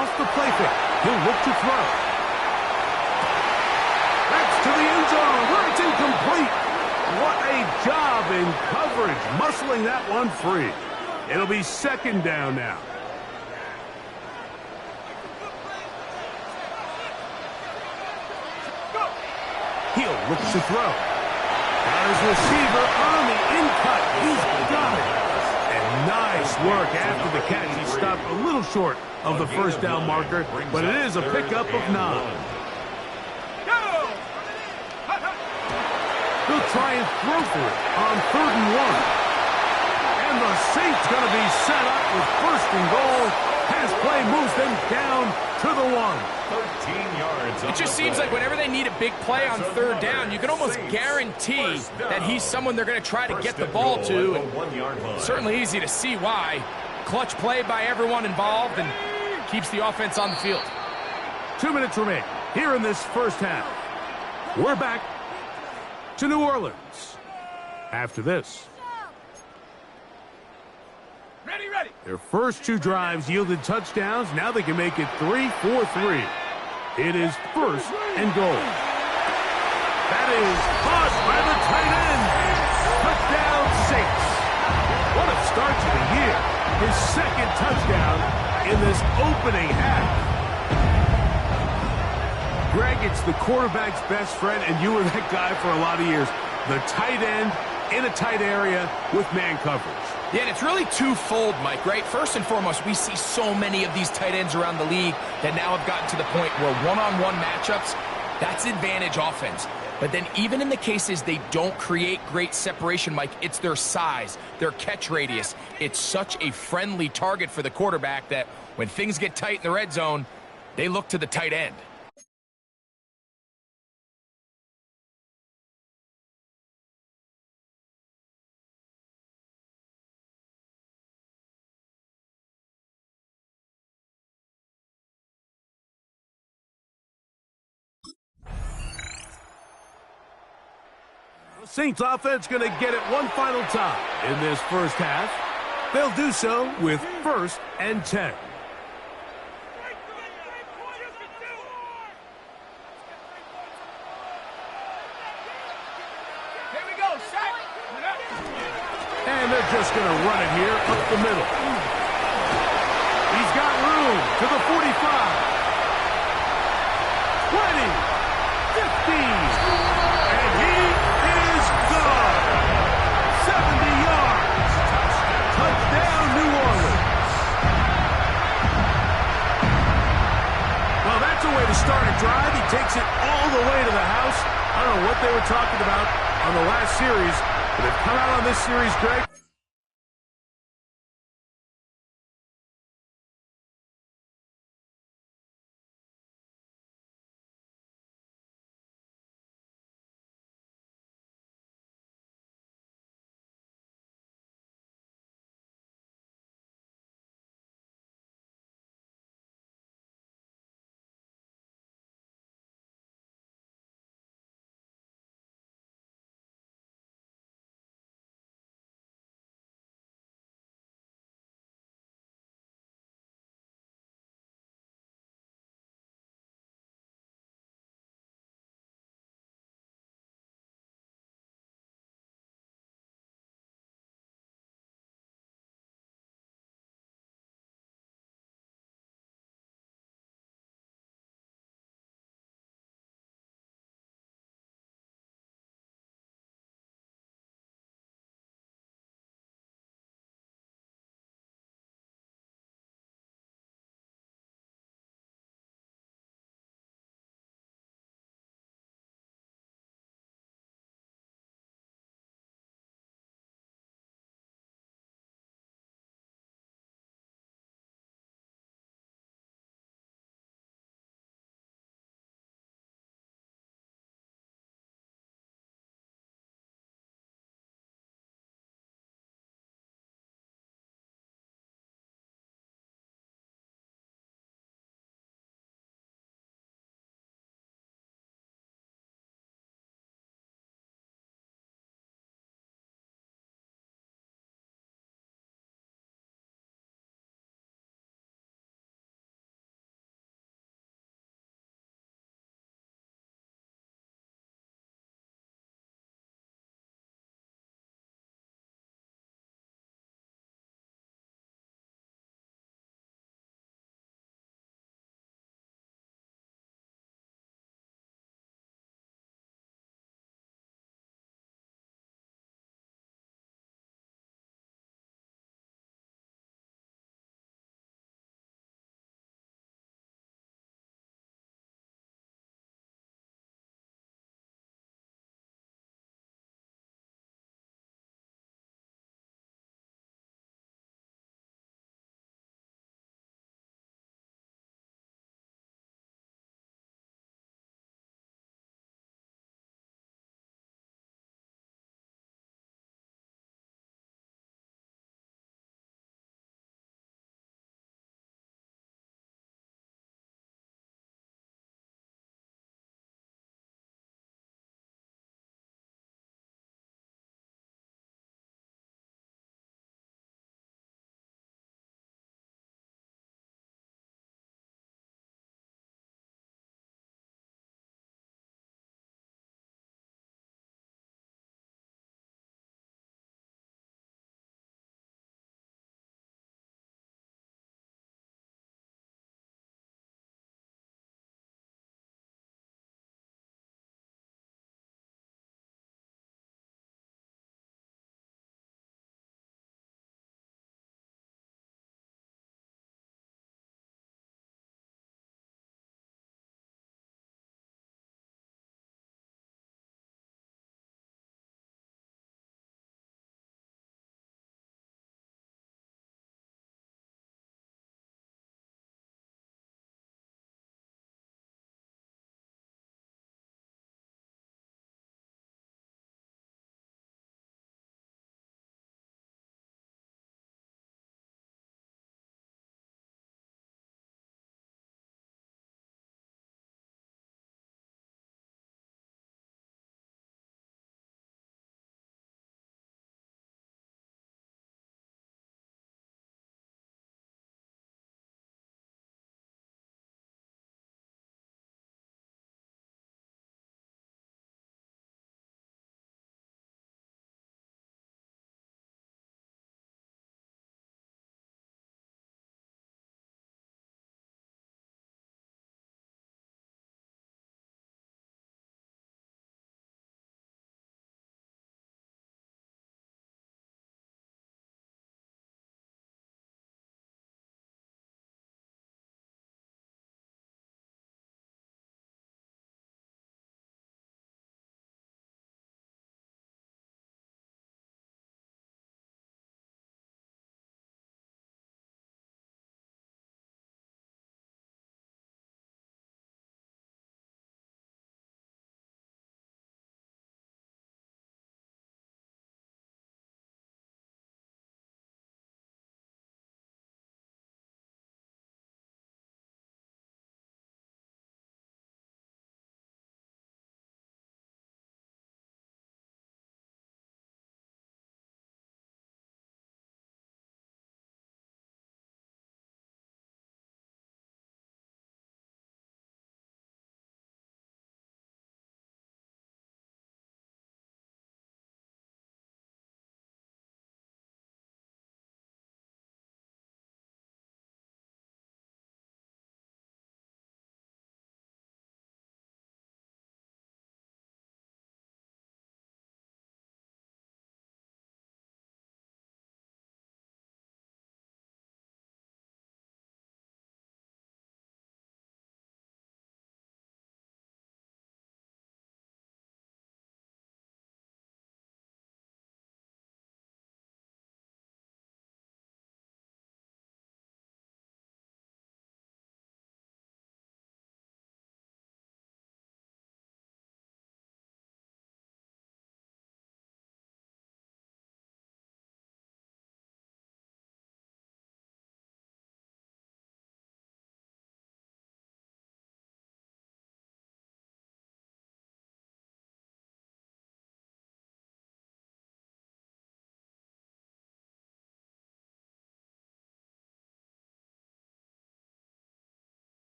off the play fake. He'll look to throw. That's to the end zone where it's incomplete. What a job in coverage, muscling that one free. It'll be second down now. He'll look to throw. Got his receiver on the in-cut. He's got it. And nice work after the catch. He stopped a little short of the first down marker, but it is a pickup of 9. He'll try and throw for it on 3rd and 1. And the Saints going to be set up with 1st and goal. Pass play moves them down to the 1. 13 yards. It just seems like whenever they need a big play on 3rd down, you can almost guarantee that he's someone they're going to try to get the ball to. And certainly easy to see why. Clutch play by everyone involved and keeps the offense on the field. 2 minutes remain here in this first half. We're back to New Orleans after this. Ready. Their first 2 drives yielded touchdowns. Now they can make it 3-4-3. It is 1st and goal. That is tossed by the tight end. Touchdown Saints. What a start to the year. His 2nd touchdown in this opening half. Greg, it's the quarterback's best friend, and you were that guy for a lot of years. The tight end in a tight area with man coverage. Yeah, and it's really twofold, Mike, right? First and foremost, we see so many of these tight ends around the league that now have gotten to the point where one-on-one matchups, that's advantage offense. But then even in the cases they don't create great separation, Mike, it's their size, their catch radius. It's such a friendly target for the quarterback that when things get tight in the red zone, they look to the tight end. The Saints offense going to get it one final time in this first half. They'll do so with 1st and 10. Here we go, set. And they're just going to run it here up the middle. He's got room to the 45. 20. 15. And he is gone. 70 yards. Touchdown, New Orleans. Well, that's a way to start a drive. He takes it all the way to the house. I don't know what they were talking about on the last series, but they've come out on this series, Greg.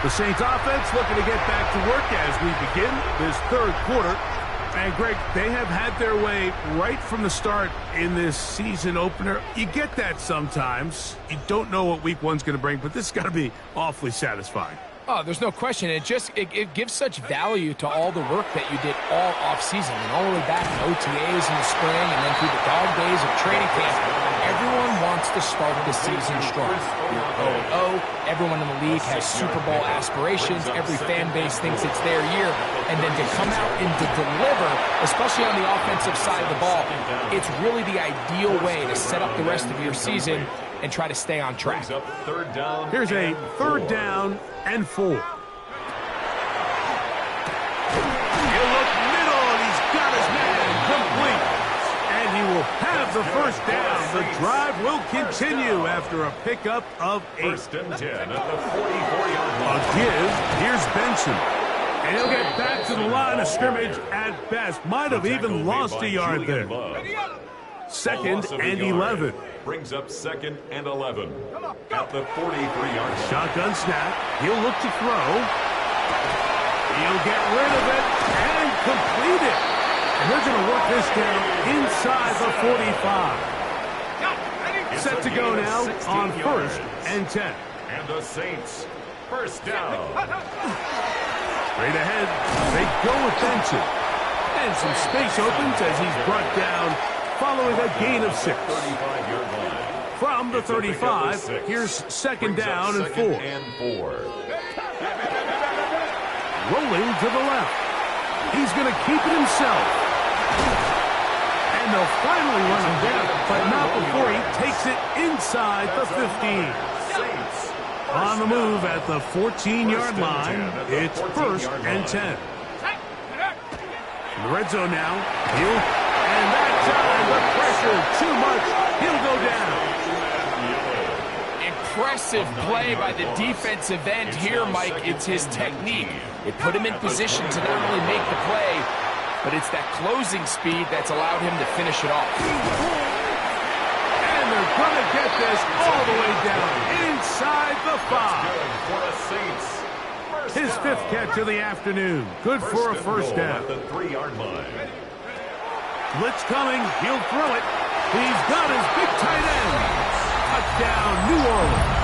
The Saints offense looking to get back to work as we begin this third quarter. And, Greg, they have had their way right from the start in this season opener. You get that sometimes. You don't know what week one's going to bring, but this has got to be awfully satisfying. Oh, there's no question. It gives such value to all the work that you did all offseason and all the way back in OTAs in the spring and then through the dog days of training camp. Everyone wants to start the season strong. You're 0-0. Everyone in the league has Super Bowl aspirations. Every fan base thinks it's their year. And then to come out and to deliver, especially on the offensive side of the ball, it's really the ideal way to set up the rest of your season and try to stay on track. Here's a third down and 4. He'll look middle, and he's got his man complete. And he will have the first down. The drive will continue after a pickup of 8. First and 10 at the 44-yard line. A give. Here's Benson. And he'll get back to the line of scrimmage at best. Might have even lost a yard there. Second and 11. Brings up second and 11 at the 43-yard line. Shotgun snap. He'll look to throw. He'll get rid of it and complete it. And they're going to work this down inside the 45. Set to go now on first and 10. And the Saints, first down. Straight ahead, they go with Benson. And some space opens as he's brought down following a gain of 6. 35-yard line. From the 35, here's second down and 4. Rolling to the left. He's going to keep it himself. And they'll finally run him down, but not before he takes it inside the 15. On the move at the 14-yard line, it's first and 10. In the red zone now, and that time the pressure too much, he'll go down. Impressive play by the defensive end here, Mike. It's his technique. It put him in position to not only make the play, but it's that closing speed that's allowed him to finish it off. And they're going to get this all the way down inside the 5. His 5th catch of the afternoon. Good for a first down. At the 3-yard line. Blitz coming. He'll throw it. He's got his big tight end. Touchdown, New Orleans.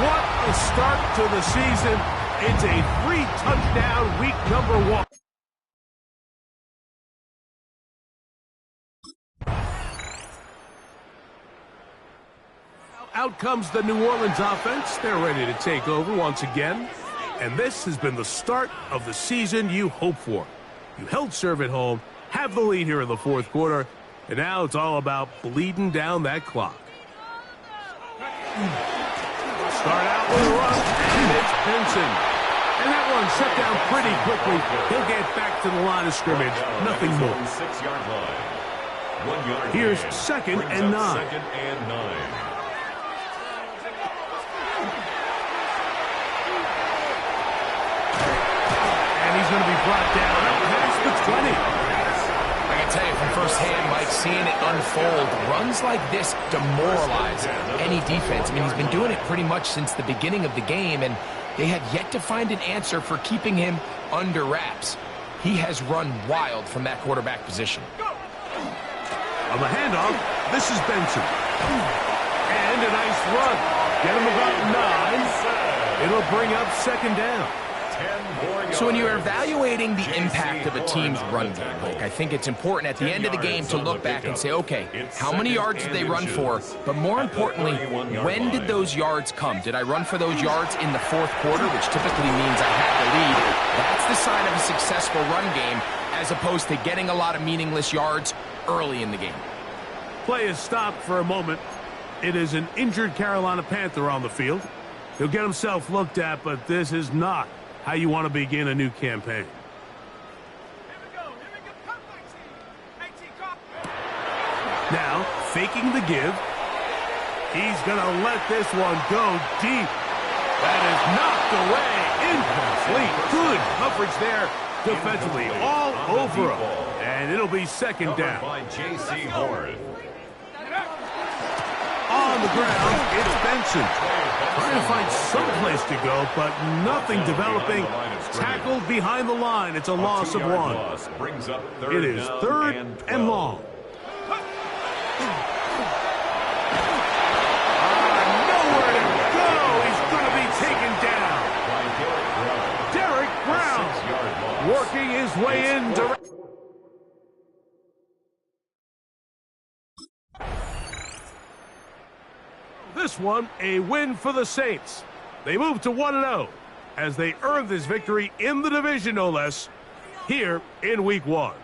What a start to the season. It's a 3-touchdown week number 1. Out comes the New Orleans offense. They're ready to take over once again. And this has been the start of the season you hope for. You held serve at home, have the lead here in the fourth quarter, and now it's all about bleeding down that clock. Start out with a run, and it's Benson. And that one set down pretty quickly. He'll get back to the line of scrimmage. Nothing more. 6-yard line. 1 yard. Here's second and 9. Second and 9. He's going to be brought down past the 20. I can tell you from firsthand, Mike, seeing it unfold, runs like this demoralize any defense. I mean, he's been doing it pretty much since the beginning of the game, and they have yet to find an answer for keeping him under wraps. He has run wild from that quarterback position. On the handoff, this is Benson. And a nice run. Get him about 9. It'll bring up second down. So when you're evaluating the impact of a team's run game, like, I think it's important at the end of the game to look back and say, okay, how many yards did they run for? But more importantly, when did those yards come? Did I run for those yards in the fourth quarter, which typically means I had the lead? That's the sign of a successful run game, as opposed to getting a lot of meaningless yards early in the game. Play is stopped for a moment. It is an injured Carolina Panther on the field. He'll get himself looked at, but this is not how you want to begin a new campaign. Now, faking the give. He's going to let this one go deep. That is knocked away. Incomplete. Good coverage there defensively. All over him. And it'll be second down. By J.C. Horn. On on the ground, it's Benson. Trying to find some place to go, but nothing developing. Tackled behind the line. It's a loss of 1. It is 3rd and long. Nowhere to go. He's going to be taken down. Derek Brown working his way in. This one, a win for the Saints. They move to 1-0 as they earn this victory in the division, no less, here in Week 1.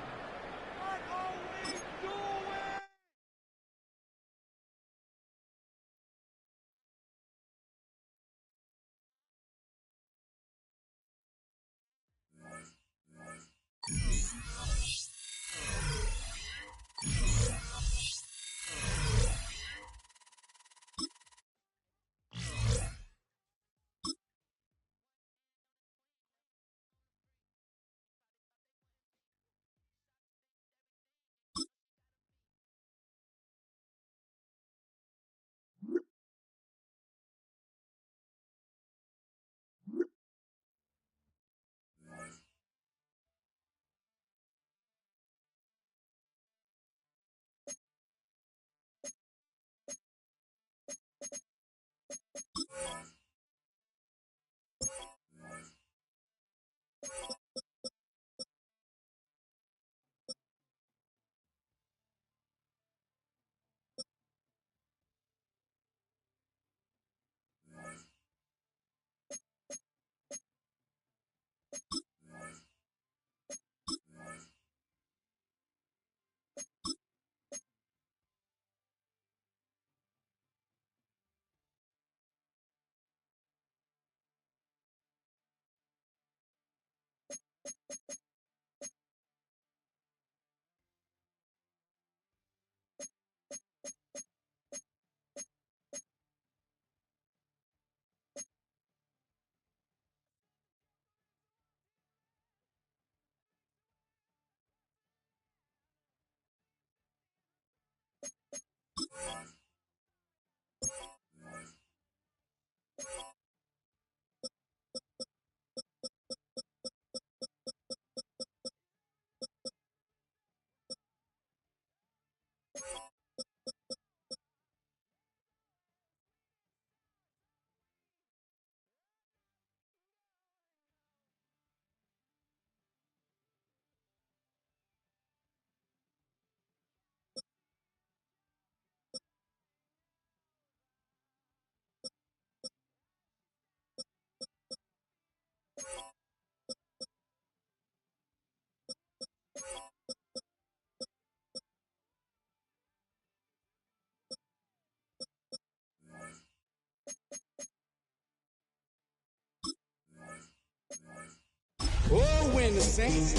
Oh, when the Saints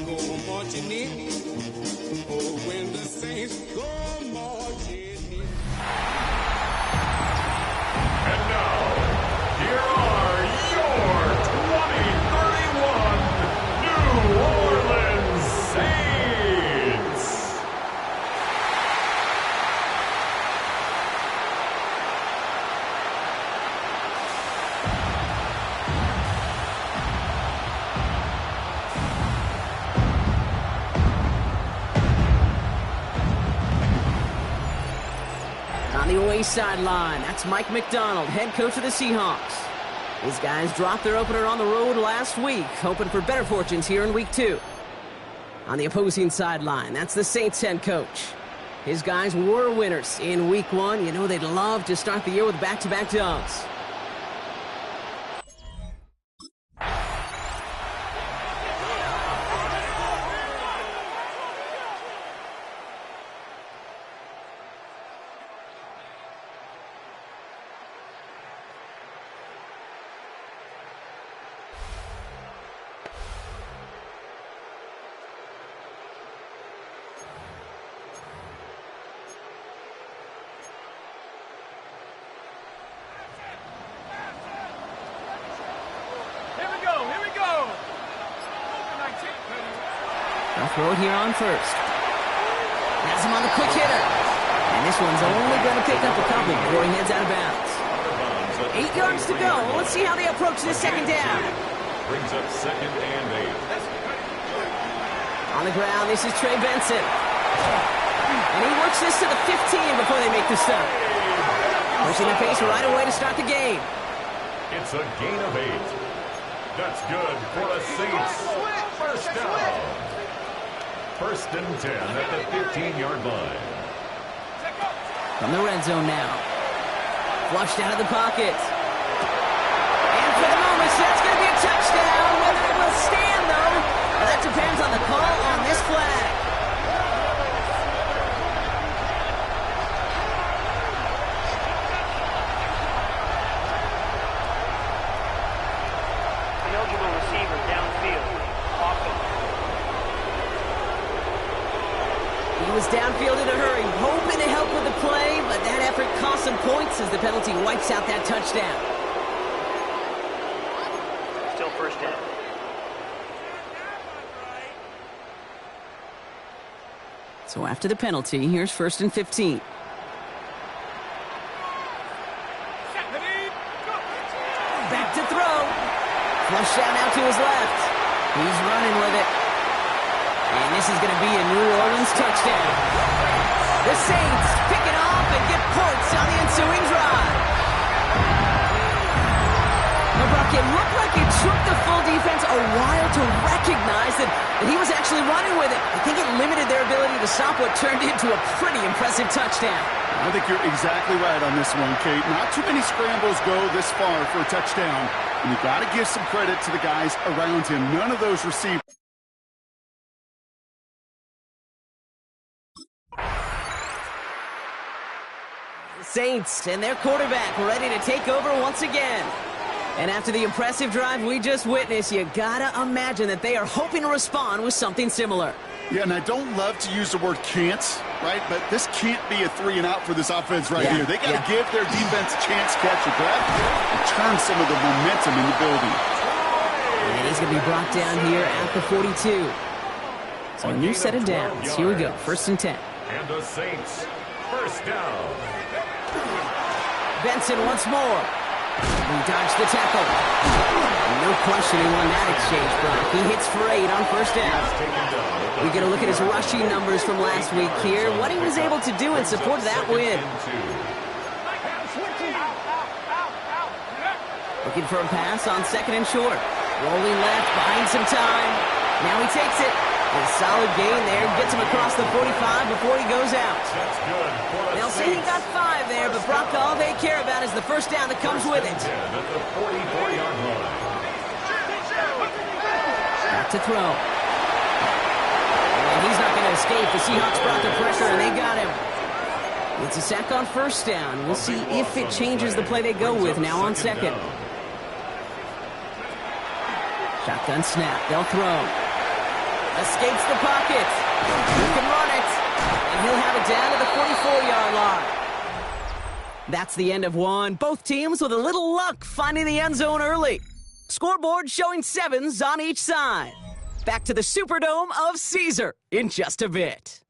go marching in. Oh, when the Saints go marching in. And now, here are your 2031 New Orleans Saints. On the away sideline, that's Mike Macdonald, head coach of the Seahawks. These guys dropped their opener on the road last week, hoping for better fortunes here in Week 2. On the opposing sideline, that's the Saints head coach. His guys were winners in Week 1. You know they'd love to start the year with back-to-back dubs. They'll throw it here on first. Has him on the quick hitter. And this one's only going to pick up a couple before he heads out of bounds. 8 yards to go. Let's see how they approach this second down. Brings up 2nd and 8. On the ground, this is Trey Benson. And he works this to the 15 before they make the stop. Pushing the pace right away to start the game. It's a gain of 8. That's good for the Saints. First down. 1st and 10 at the 15-yard line. From the red zone now. Flushed out of the pocket. And for the moment, that's going to be a touchdown. Whether it will stand, though, well, that depends on the call on this flag. Eligible receiver downfield. Offense. He was downfield in a hurry, hoping to help with the play, but that effort cost some points as the penalty wipes out that touchdown. Still first down. So after the penalty, here's 1st and 15. Back to throw. Flush out now to his left. He's running with it. And this is going to be a New Orleans touchdown. The Saints pick it off and get points on the ensuing drive. Now, Brock, it looked like it took the full defense a while to recognize that he was actually running with it. I think it limited their ability to stop what turned into a pretty impressive touchdown. I think you're exactly right on this one, Kate. Not too many scrambles go this far for a touchdown. And you got to give some credit to the guys around him. None of those receivers. Saints and their quarterback ready to take over once again. And after the impressive drive we just witnessed, you gotta imagine that they are hoping to respond with something similar. Yeah, and I don't love to use the word can't, right? But this can't be a 3-and-out for this offense here. They got to give their defense a chance to catch a breath and turn some of the momentum in the building. And he's going to be brought down here at the 42. So a new set of downs. Here we go, 1st and 10. And the Saints, first down. Benson once more. He dodged the tackle. No question he won that exchange, Brock. He hits for 8 on 1st down. We get a look at his rushing numbers from last week here. What he was able to do in support of that win. Looking for a pass on 2nd and short. Rolling left, buying some time. Now he takes it. A solid gain there. Gets him across the 45 before he goes out. They'll say he got 5 there, but Brock, all they care about is the first down that comes with it. Back to throw. And he's not going to escape. The Seahawks brought the pressure, and they got him. It's a sack on 1st down. We'll see if it changes the play they go with now on 2nd. Shotgun snap. They'll throw. Escapes the pocket. He can run it. And he'll have it down to the 44-yard line. That's the end of one. Both teams with a little luck finding the end zone early. Scoreboard showing 7s on each side. Back to the Superdome of Caesar in just a bit.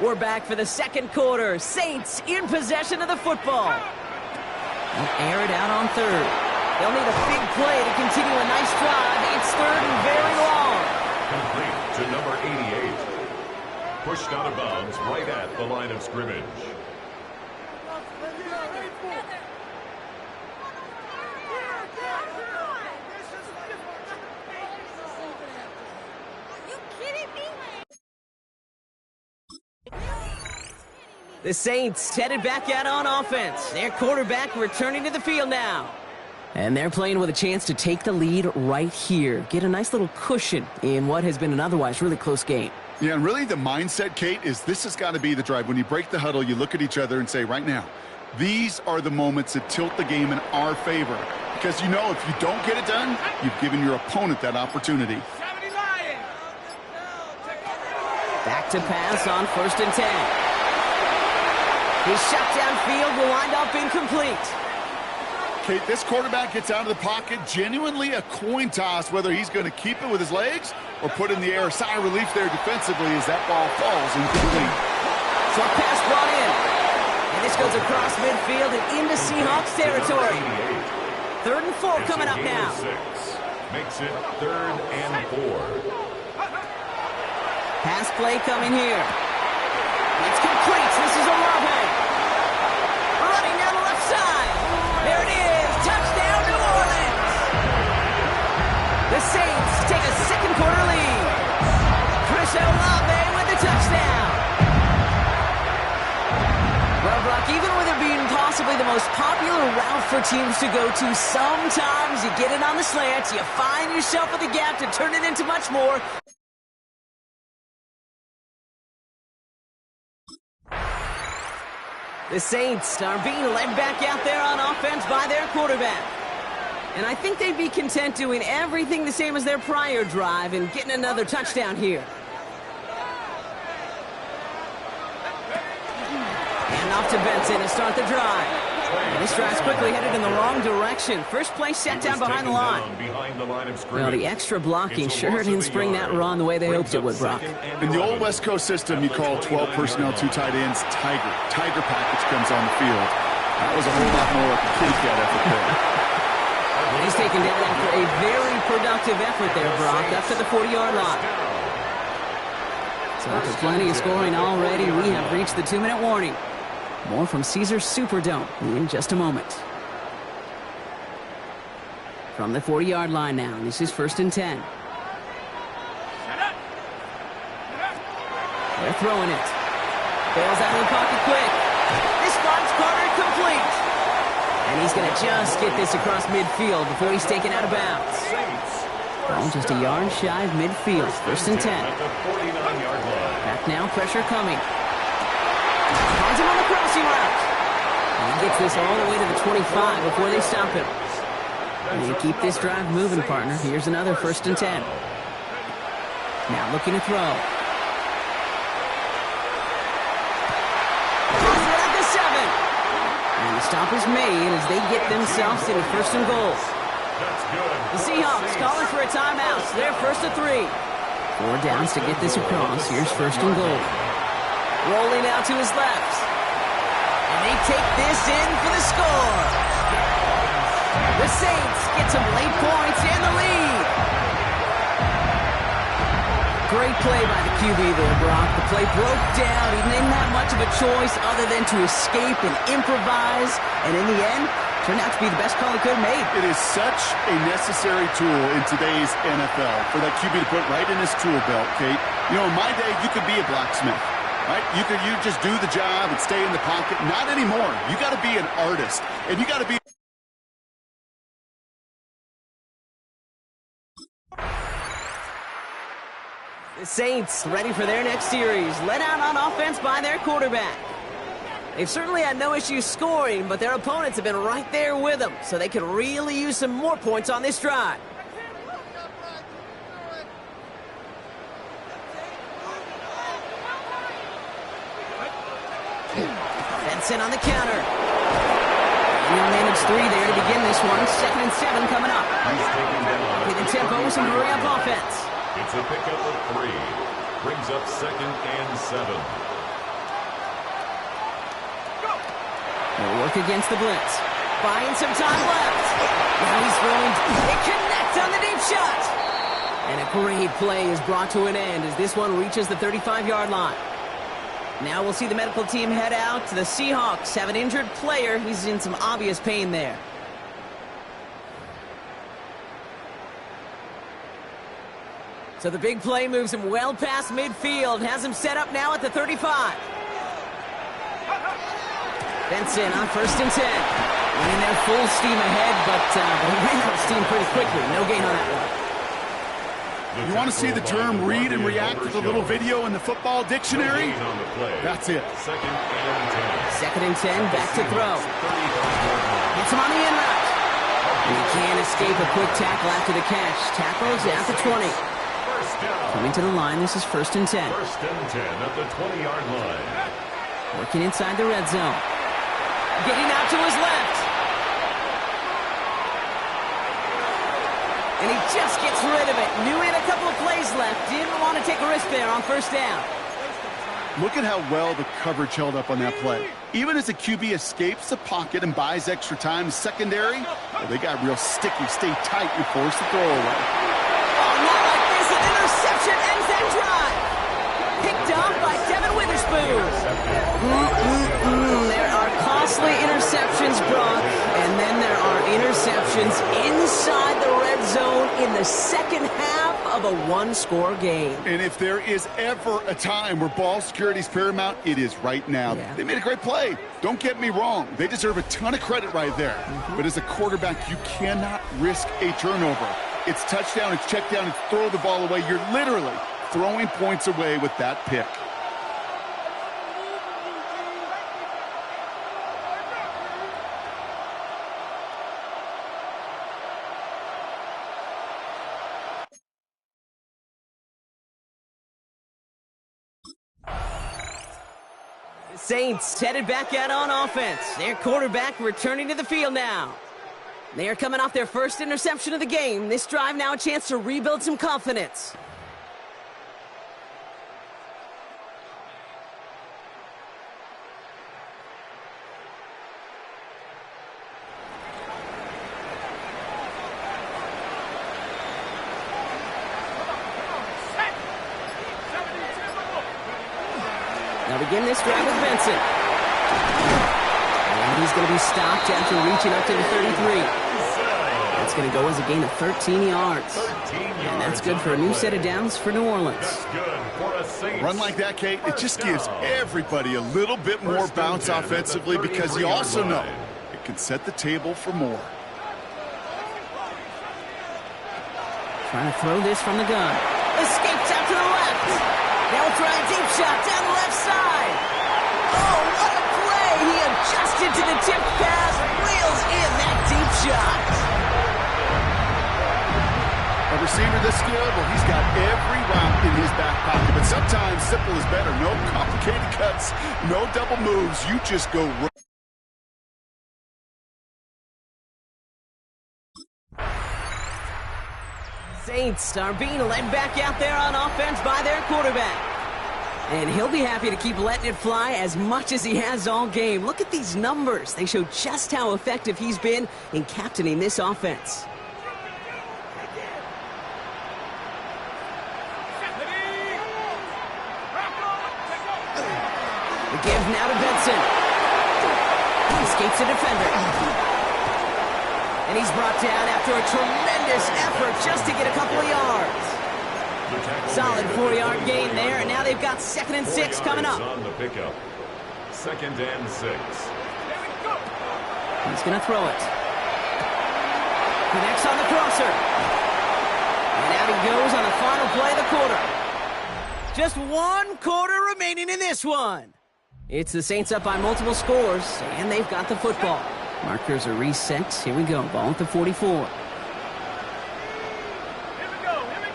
We're back for the 2nd quarter. Saints in possession of the football. They'll air it out on 3rd. They'll need a big play to continue a nice drive. It's 3rd and very long. Complete to number 88. Pushed out of bounds right at the line of scrimmage. The Saints headed back out on offense. Their quarterback returning to the field now. And they're playing with a chance to take the lead right here. Get a nice little cushion in what has been an otherwise really close game. Yeah, and really the mindset, Kate, is this has got to be the drive. When you break the huddle, you look at each other and say, right now, these are the moments that tilt the game in our favor. Because you know if you don't get it done, you've given your opponent that opportunity. Back to pass on 1st and 10. His shot downfield will wind up incomplete. Kate, this quarterback gets out of the pocket, genuinely a coin toss whether he's going to keep it with his legs or put in the air. Sigh of relief there defensively as that ball falls incomplete. Short pass brought in. And this goes across midfield and into Seahawks territory. 3rd and 4 coming up now. Makes it 3rd and 4. Pass play coming here. It's complete. This is Olave. Running down the left side. There it is. Touchdown, New Orleans. The Saints take a second quarter lead. Chris Olave with the touchdown. Well, Brock, even with it being possibly the most popular route for teams to go to, sometimes you get it on the slants, you find yourself with a gap to turn it into much more. The Saints are being led back out there on offense by their quarterback. And I think they'd be content doing everything the same as their prior drive and getting another touchdown here. And off to Benson to start the drive. And this drive's quickly headed in the wrong direction. First play set down behind the line. Well, the extra blocking sure didn't spring that run the way they hoped it would, Brock. In the old West Coast system, you call 12 personnel, 2 tight ends, Tiger. Tiger package comes on the field. That was a whole lot more like a kitty cat effort there. He's taken down after a very productive effort there, Brock, up to the 40-yard line. So after plenty of scoring already, we have reached the 2-minute warning. More from Caesars Superdome in just a moment. From the 40-yard line now, this is 1st and 10. They're throwing it. Bails out of the pocket quick. This finds Carter complete. And he's going to just get this across midfield before he's taken out of bounds. Well, just a yard shy of midfield. 1st and 10. Back now, pressure coming. Finds him on the crossing route. And he gets this all the way to the 25 before they stop him. And you keep this drive moving, partner. Here's another 1st and 10. Now looking to throw. Throws it at the 7. And the stop is made as they get themselves into 1st and goal. The Seahawks calling for a timeout. So they're 1st and 3. 4 downs to get this across. Here's 1st and goal. Rolling out to his left. And they take this in for the score. The Saints get some late points and the lead. Great play by the QB there, Brock. The play broke down. He didn't have much of a choice other than to escape and improvise. And in the end, turned out to be the best call he could have made. It is such a necessary tool in today's NFL for that QB to put right in his tool belt, Kate. You know, in my day, you could be a blacksmith. Right? You just do the job and stay in the pocket. Not anymore. You got to be an artist. And you got to be... The Saints ready for their next series. Led out on offense by their quarterback. They've certainly had no issues scoring, but their opponents have been right there with them, so they could really use some more points on this drive. Benson on the counter. And he'll manage 3 there to begin this one. 2nd and 7 coming up. Taking tempo with some hurry up offense. It's a pickup of 3. Brings up 2nd and 7. They'll work against the blitz. Buying some time left. Now he's throwing. It connects on the deep shot. And a great play is brought to an end as this one reaches the 35-yard line. Now we'll see the medical team head out. The Seahawks have an injured player. He's in some obvious pain there. So the big play moves him well past midfield. Has him set up now at the 35. Benson on 1st and 10. Running there full steam ahead, but he ran out of steam pretty quickly. No gain on that one. You want to see the term read and react with a little video in the football dictionary? That's it. 2nd and 10. 2nd and 10, back to throw. Gets him on the in route. And he can't escape a quick tackle after the catch. Tackles at the 20. Coming to the line, this is 1st and 10. 1st and 10 at the 20-yard line. Working inside the red zone. Getting out to his left. And he just gets rid of it. Knew he had a couple of plays left. Didn't want to take a risk there on first down. Look at how well the coverage held up on that play. Even as the QB escapes the pocket and buys extra time, secondary, well, they got real sticky. Stay tight and force the throw away. Oh, not like this. An interception ends that drive. Picked off by Devin Witherspoon. There are costly interceptions, Brock, and then there are interceptions inside the red zone in the second half of a one-score game. And if there is ever a time where ball security is paramount, it is right now. Yeah. They made a great play. Don't get me wrong. They deserve a ton of credit right there. But as a quarterback, you cannot risk a turnover. It's touchdown, it's check down, it's throw the ball away. You're literally throwing points away with that pick. Saints headed back out on offense. Their quarterback returning to the field now. They are coming off their first interception of the game. This drive now a chance to rebuild some confidence. Now begin this drive with Benson. And he's going to be stopped after reaching up to the 33. That's going to go as a gain of 13 yards. And that's good for a new set of downs for New Orleans. A run like that, Kate, it just gives everybody a little bit more bounce offensively because you also know it can set the table for more. Trying to throw this from the gun. Escapes out to the left. Now we'll try a deep shot down the left side. Oh, what a play. He adjusted to the tip pass, reels in that deep shot. A receiver this skilled, well, he's got every route in his back pocket. But sometimes simple is better. No complicated cuts, no double moves. You just go right. Saints are being led back out there on offense by their quarterback. And he'll be happy to keep letting it fly as much as he has all game. Look at these numbers. They show just how effective he's been in captaining this offense. The give now to Benson. He escapes a defender. And he's brought down after a tremendous effort just to get a couple of yards. Solid 4-yard gain there, and now they've got 2nd and 6 coming up. On the pickup. 2nd and 6. He's going to throw it. Connects on the crosser. And out he goes on the final play of the quarter. Just 1 quarter remaining in this one. It's the Saints up by multiple scores, and they've got the football. Markers are reset. Here we go. Ball at the 44. Here we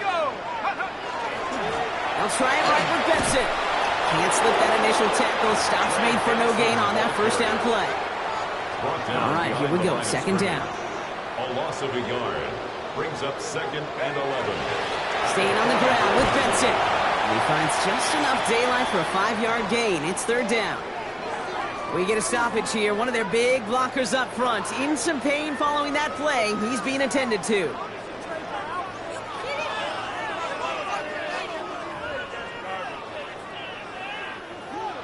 go. They'll try it right with Benson. Can't slip that initial tackle. Stops made for no gain on that first down play. All right, here we go. 2nd down. A loss of a yard brings up 2nd and 11. Staying on the ground with Benson. And he finds just enough daylight for a 5-yard gain. It's 3rd down. We get a stoppage here. One of their big blockers up front. In some pain following that play. He's being attended to.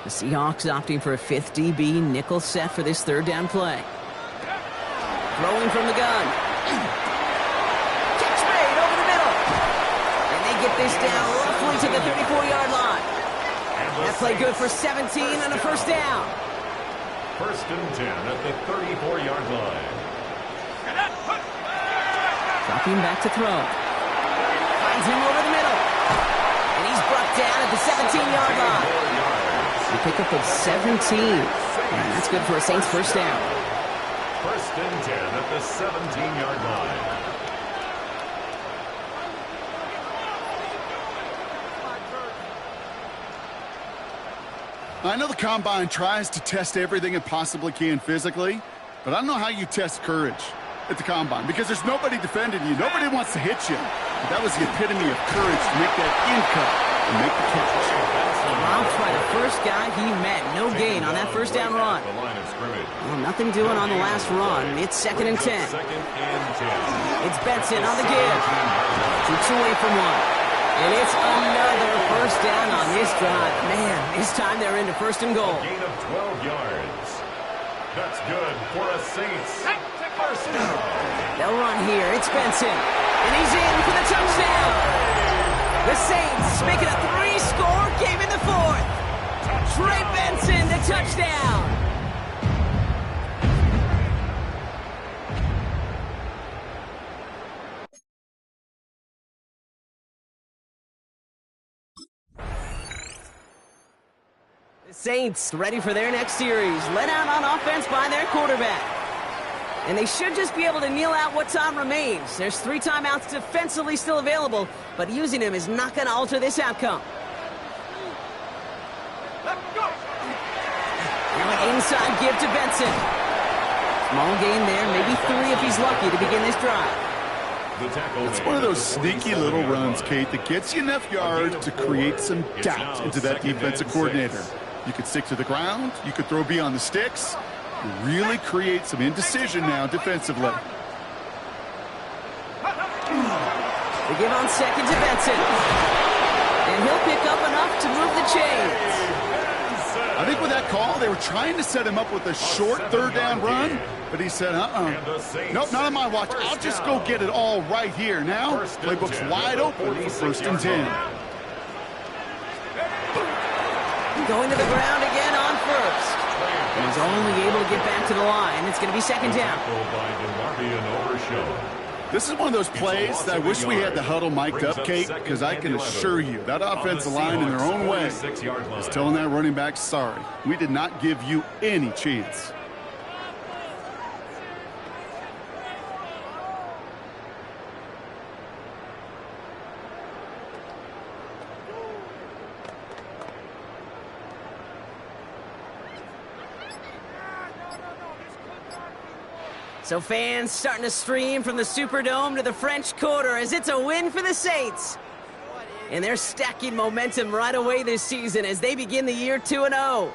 The Seahawks opting for a 5th DB nickel set for this 3rd down play. Throwing from the gun. Catch made over the middle. And they get this down roughly to the 34-yard line. That play good for 17 and a first down. 1st and 10 at the 34-yard line. Dropping back to throw. Finds him over the middle. And he's brought down at the 17-yard line. A pickup of 17. And that's good for a Saints first down. 1st and 10 at the 17-yard line. I know the Combine tries to test everything it possibly can physically, but I don't know how you test courage. at the combine because there's nobody defending you. Nobody wants to hit you. But that was the epitome of courage to make that in-cut and make the catch. Robbed by the first guy he met. No gain on that first down run. Well, nothing doing on the last run. It's 2nd and 10. It's Benson on the give. Shoots away from one. And it's another first down on this drive. Man, this time they're into 1st and goal. Gain of 12 yards. That's good for a Saints first down. They'll run here. It's Benson. And he's in for the touchdown. The Saints make it a 3-score game in the 4th. Trey Benson, the touchdown. The Saints ready for their next series. Led out on offense by their quarterback. And they should just be able to kneel out what time remains. There's 3 timeouts defensively still available, but using them is not going to alter this outcome. Now an inside give to Benson. Small gain there, maybe 3 if he's lucky to begin this drive. It's one of those sneaky little runs, Kate, that gets you enough yards to create some doubt into that defensive coordinator. You could stick to the ground. You could throw beyond the sticks. Really create some indecision now defensively. They give on 2nd to Benson. And he'll pick up enough to move the chains. I think with that call, they were trying to set him up with a short 3rd down run, but he said, nope, not on my watch. I'll just go get it all right here. Now, playbook's wide open for 1st and 10. Going to the ground again on 1st. And he's only able to get back to the line. It's going to be 2nd down. This is one of those plays that I wish we had the huddle mic'd up, Kate, because I can assure you that offensive line in their own way is telling that running back, sorry, we did not give you any chance. So fans starting to stream from the Superdome to the French Quarter as it's a win for the Saints. And they're stacking momentum right away this season as they begin the year 2-0.